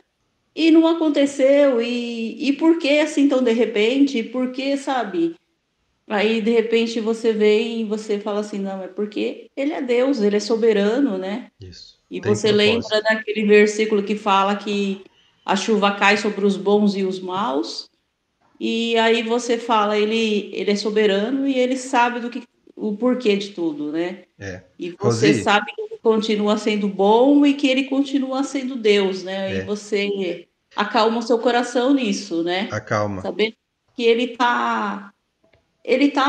e não aconteceu. E por que assim tão de repente? Por que, sabe? Aí, de repente, você vem e você fala assim, não, é porque ele é Deus, ele é soberano, né? Isso. E Tem você lembra propósito. daquele versículo que fala que a chuva cai sobre os bons e os maus, e aí você fala, ele é soberano e ele sabe o porquê de tudo, né? É. E você Rosi, sabe que ele continua sendo bom e que ele continua sendo Deus, né? E é, você acalma o seu coração nisso, né? acalma. Sabendo que ele tá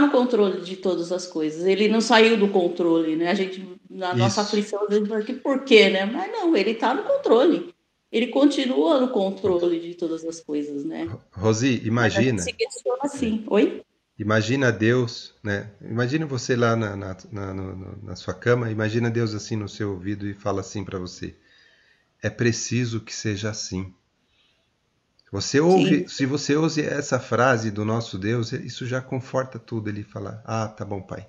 no controle de todas as coisas. Ele não saiu do controle, né? A gente, na nossa Isso. aflição, às vezes fala que por quê, né? Mas não, ele tá no controle. Ele continua no controle de todas as coisas, né? Rosi, Mas a gente se imagina. questiona assim. Oi? Imagina Deus, né? Imagina você lá na sua cama, imagina Deus assim no seu ouvido e fala assim para você: é preciso que seja assim. Você ouve, Sim, se você ouve essa frase do nosso Deus, isso já conforta tudo. Ele fala: ah, tá bom, pai. É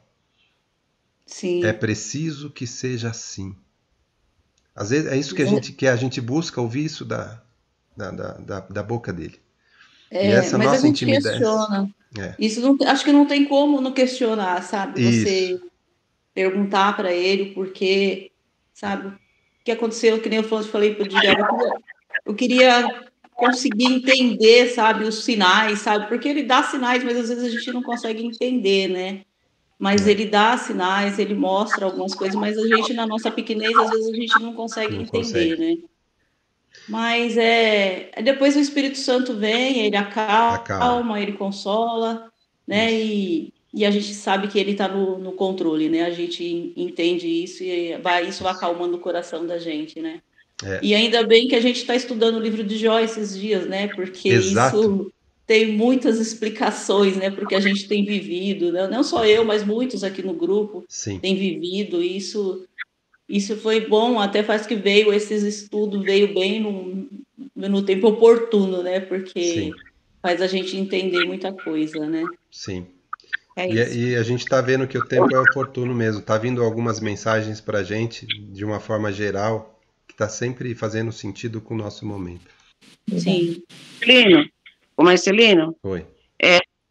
sim. preciso que seja assim. Às vezes é isso que a gente quer, a gente busca ouvir isso da boca dele. E essa Mas a nossa gente intimidade. questiona. É, Isso não, acho que não tem como não questionar, sabe? isso. Você perguntar para ele o porquê, sabe? O que aconteceu, que nem eu falei para o Diabo, eu queria conseguir entender, sabe, os sinais, sabe? Porque ele dá sinais, mas às vezes a gente não consegue entender, né? Mas É, ele dá sinais, ele mostra algumas coisas, mas a gente, na nossa pequenez, às vezes a gente não consegue não entender, consegue. né? Mas depois o Espírito Santo vem, ele Acalma. acalma, ele consola, né? Isso. E a gente sabe que ele está no controle, né? A gente entende isso e isso vai Isso. acalmando o coração da gente, né? É. E ainda bem que a gente está estudando o livro de Jó esses dias, né? Porque Exato. isso tem muitas explicações, né? Porque a gente tem vivido, né? Não só eu, mas muitos aqui no grupo Sim. têm vivido. E isso foi bom, até faz que esses estudos veio bem no tempo oportuno, né? Porque Sim. faz a gente entender muita coisa, né? Sim. É E, isso. e a gente está vendo que o tempo é oportuno mesmo. Tá vindo algumas mensagens para a gente de uma forma geral que está sempre fazendo sentido com o nosso momento. Sim. Marcelino, ô Marcelino, Oi.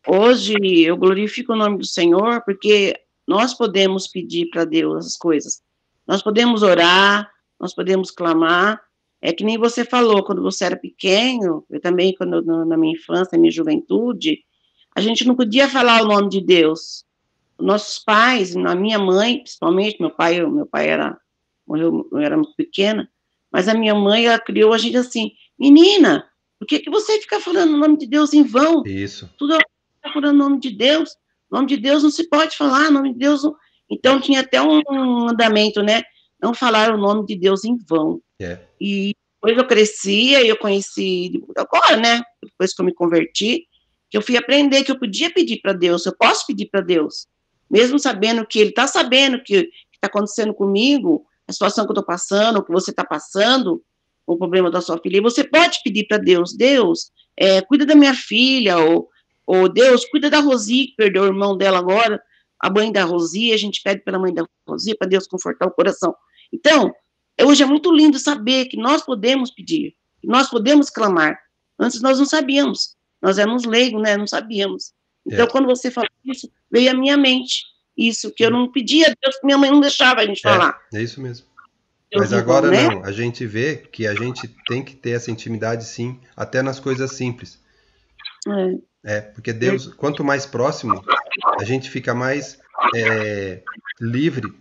hoje eu glorifico o nome do Senhor porque nós podemos pedir para Deus as coisas. Nós podemos orar, nós podemos clamar. É que nem você falou, quando você era pequeno, eu também, na minha infância, na minha juventude, a gente não podia falar o nome de Deus. Nossos pais, a minha mãe, principalmente, morreu, eu era muito pequena, mas a minha mãe, ela criou a gente assim, menina, por que você fica falando o nome de Deus em vão? Isso. Tudo está falando o nome de Deus. O nome de Deus não se pode falar, o nome de Deus não... Então, tinha até um mandamento, né? Não falar o nome de Deus em vão. É. E depois eu cresci, aí eu conheci, agora, né? Depois que eu me converti, que eu fui aprender que eu podia pedir para Deus, eu posso pedir para Deus, mesmo sabendo que Ele está sabendo que está acontecendo comigo, a situação que eu estou passando, o que você está passando, o problema da sua filha, e você pode pedir para Deus, Deus, cuida da minha filha, ou Deus, cuida da Rosi, que perdeu o irmão dela agora, a mãe da Rosi, a gente pede pela mãe da Rosi, para Deus confortar o coração. Então, hoje é muito lindo saber que nós podemos pedir, que nós podemos clamar. Antes nós não sabíamos, nós éramos leigos, né? Não sabíamos. Então, É. quando você falou isso, veio à minha mente isso, que eu não pedia a Deus, que minha mãe não deixava a gente falar. É isso mesmo. Deus Mas em vão, agora né? não, a gente vê que a gente tem que ter essa intimidade sim, até nas coisas simples. Porque Deus, quanto mais próximo, a gente fica mais livre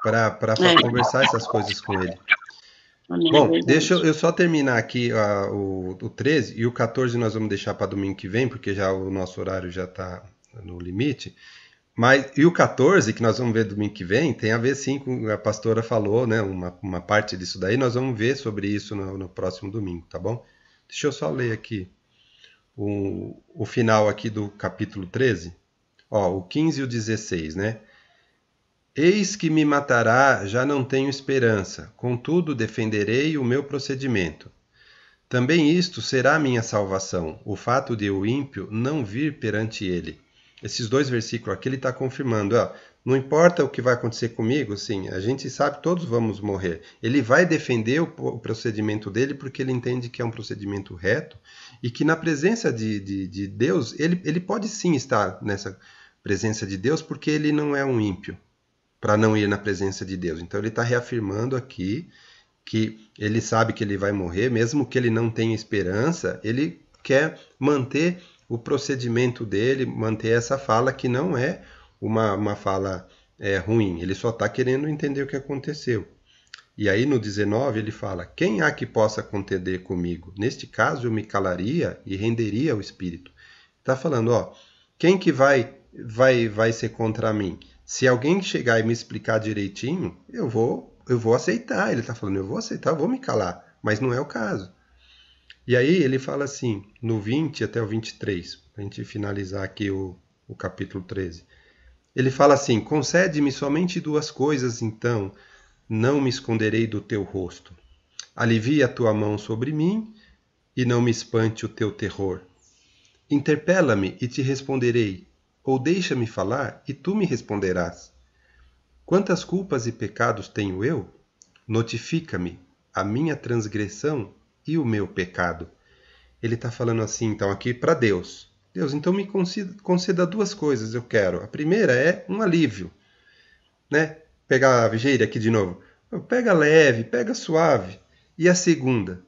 para conversar essas coisas com Ele. Amém, Bom, verdade. deixa eu só terminar aqui o 13 e o 14 nós vamos deixar para domingo que vem, porque já o nosso horário já está no limite. E o 14, que nós vamos ver domingo que vem, tem a ver sim com a pastora falou, né? Uma parte disso daí, nós vamos ver sobre isso no próximo domingo, tá bom? Deixa eu só ler aqui o final aqui do capítulo 13. Ó, o 15 e o 16, né? Eis que me matará, já não tenho esperança, contudo defenderei o meu procedimento. Também isto será minha salvação, o fato de o ímpio não vir perante ele. Esses 2 versículos aqui ele está confirmando, não importa o que vai acontecer comigo, sim, a gente sabe que todos vamos morrer. Ele vai defender o procedimento dele porque ele entende que é um procedimento reto e que na presença de Deus, ele pode sim estar nessa presença de Deus porque ele não é um ímpio para não ir na presença de Deus. Então ele está reafirmando aqui que ele sabe que ele vai morrer, mesmo que ele não tenha esperança, ele quer manter o procedimento dele, manter essa fala que não é uma fala ruim, ele só está querendo entender o que aconteceu. E aí no 19 ele fala, quem há que possa contender comigo? Neste caso eu me calaria e renderia o espírito. Está falando, quem que vai ser contra mim? Se alguém chegar e me explicar direitinho, eu vou aceitar. Ele está falando, eu vou aceitar, eu vou me calar. Mas não é o caso. E aí ele fala assim, no 20 até o 23, para a gente finalizar aqui o capítulo 13. Ele fala assim, concede-me somente 2 coisas, então, não me esconderei do teu rosto. Alivia a tua mão sobre mim e não me espante o teu terror. Interpela-me e te responderei, ou deixa-me falar e tu me responderás. Quantas culpas e pecados tenho eu? Notifica-me a minha transgressão e o meu pecado. Ele está falando assim, então, aqui para Deus. Deus, então me conceda 2 coisas, eu quero. A primeira é um alívio, né? Pegar a vigília aqui de novo. Pega leve, pega suave. E a segunda,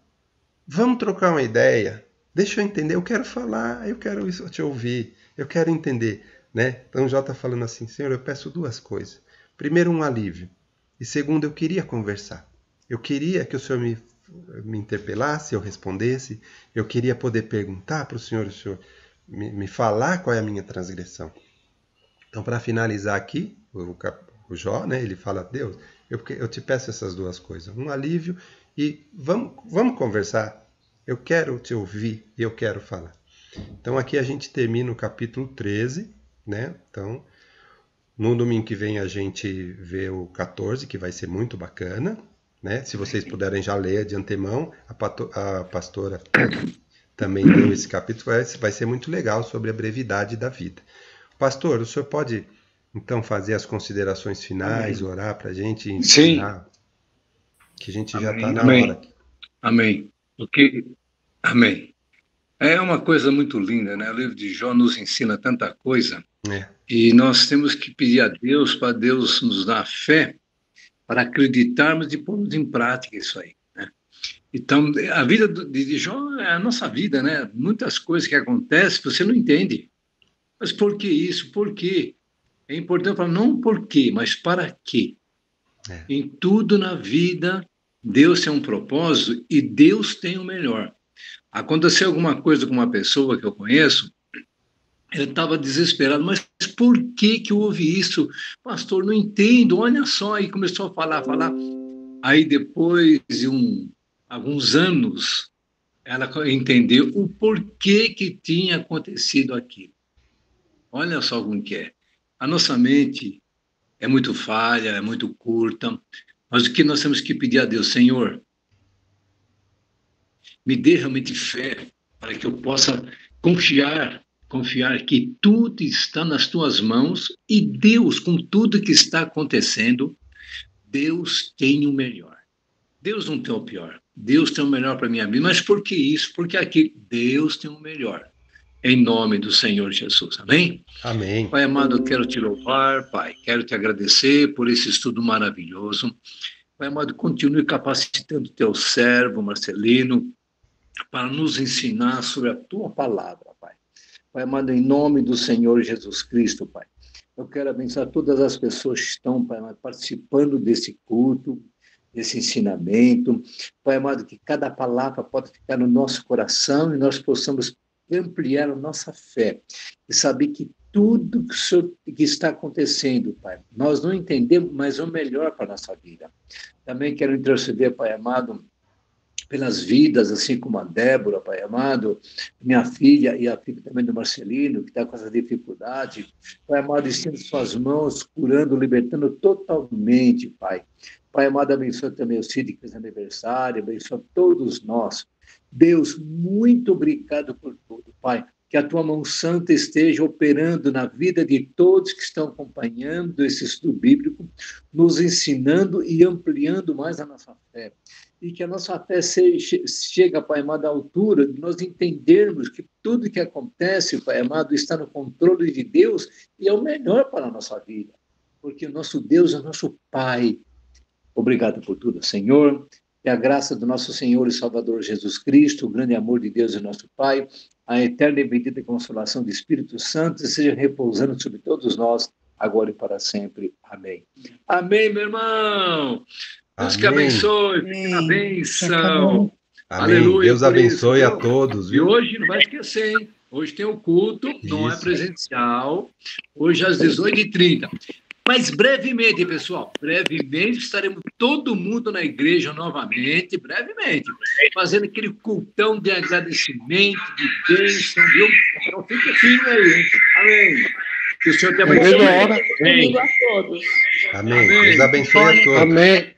vamos trocar uma ideia. Deixa eu entender, eu quero falar, eu quero te ouvir, eu quero entender, né? Então Jó está falando assim, Senhor, eu peço 2 coisas. Primeiro, um alívio. E segundo, eu queria conversar. Eu queria que o Senhor me interpelasse, eu respondesse. Eu queria poder perguntar para o Senhor me falar qual é a minha transgressão. Então, para finalizar aqui, o Jó, né, ele fala, Deus, eu te peço essas 2 coisas. Um alívio e vamos conversar. Eu quero te ouvir e eu quero falar. Então, aqui a gente termina o capítulo 13, né? Então, no domingo que vem a gente vê o 14, que vai ser muito bacana, né? Se vocês puderem já ler de antemão, a pastora também leu esse capítulo, vai ser muito legal sobre a brevidade da vida. Pastor, o senhor pode, então, fazer as considerações finais, orar para a gente ensinar? Sim. Que a gente já está na hora. Amém. Amém. É uma coisa muito linda, né? O livro de Jó nos ensina tanta coisa. E nós temos que pedir a Deus para Deus nos dar fé para acreditarmos e pormos em prática isso aí, né? Então, a vida de Jó é a nossa vida, né? Muitas coisas que acontecem você não entende. Mas por que isso? Por quê? É importante falar, não por quê, mas para quê. Em tudo na vida, Deus tem um propósito e Deus tem o melhor. Aconteceu alguma coisa com uma pessoa que eu conheço, ele estava desesperado, mas por que houve isso? Pastor, não entendo, olha só, e começou a falar. Aí depois de alguns anos, ela entendeu o porquê que tinha acontecido aquilo. Olha só como que é. A nossa mente é muito falha, é muito curta, mas o que nós temos que pedir a Deus, Senhor, me dê realmente fé para que eu possa confiar que tudo está nas tuas mãos e Deus, com tudo que está acontecendo, Deus tem o melhor. Deus não tem o pior. Deus tem o melhor para a minha vida. Mas por que isso? Porque aqui Deus tem o melhor. Em nome do Senhor Jesus. Amém? Amém. Pai amado, eu quero te louvar, Pai. Quero te agradecer por esse estudo maravilhoso. Pai amado, continue capacitando o teu servo, Marcelino, para nos ensinar sobre a tua palavra, Pai. Pai amado, em nome do Senhor Jesus Cristo, Pai. Eu quero abençoar todas as pessoas que estão, Pai amado, participando desse culto, desse ensinamento. Pai amado, que cada palavra pode ficar no nosso coração e nós possamos ampliar a nossa fé e saber que tudo que está acontecendo, Pai, nós não entendemos, mas é o melhor para a nossa vida. Também quero interceder, Pai amado, pelas vidas, assim como a Débora, Pai amado, minha filha e a filha também do Marcelino, que está com essa dificuldade. Pai amado, estende suas mãos, curando, libertando totalmente, Pai. Pai amado, abençoa também o Cid, que fez aniversário, abençoa todos nós. Deus, muito obrigado por tudo, Pai. Que a tua mão santa esteja operando na vida de todos que estão acompanhando esse estudo bíblico, nos ensinando e ampliando mais a nossa fé. E que a nossa fé chega, Pai amado, à altura de nós entendermos que tudo que acontece, Pai amado, está no controle de Deus e é o melhor para a nossa vida. Porque o nosso Deus é o nosso Pai. Obrigado por tudo, Senhor. Que a graça do nosso Senhor e Salvador Jesus Cristo, o grande amor de Deus e nosso Pai, a eterna e bendita consolação do Espírito Santo seja repousando sobre todos nós, agora e para sempre. Amém. Amém, meu irmão. Deus que abençoe, fique na bênção. Amém. Aleluia. Deus abençoe a todos. Viu? E hoje, não vai esquecer, hein? Hoje tem o culto, não é presencial. Hoje às 18h30. Mas brevemente, pessoal, brevemente estaremos todo mundo na igreja novamente, brevemente, fazendo aquele cultão de agradecimento, de bênção, viu? Então fica assim aí, hein? Amém. Que o Senhor te abençoe. Domingo a todos. Amém. Deus abençoe a todos. Amém.